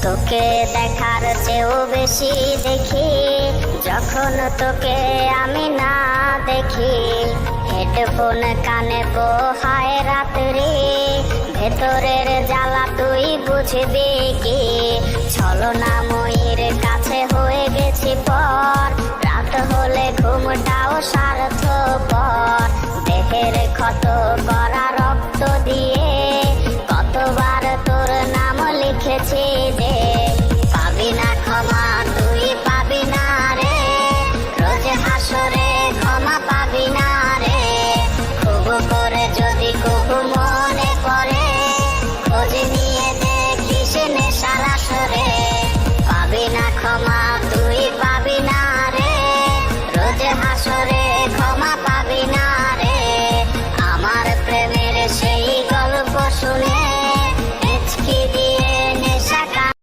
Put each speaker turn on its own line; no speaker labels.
তোকে দেখার চেয়েও বেশি দেখি যখন তোকে আমি না দেখি। হেডফোন কানে পোহায় রাত্রি, ভেতরের জ্বালা তুই বুঝবি কি? ছলনাময়ীর কাছে হয়ে গেছি পর, রাত হলে ঘুমটাও স্বার্থপর। দেহের ক্ষত করা রক্ত দিয়ে কতবার তোর নাম লিখেছি যে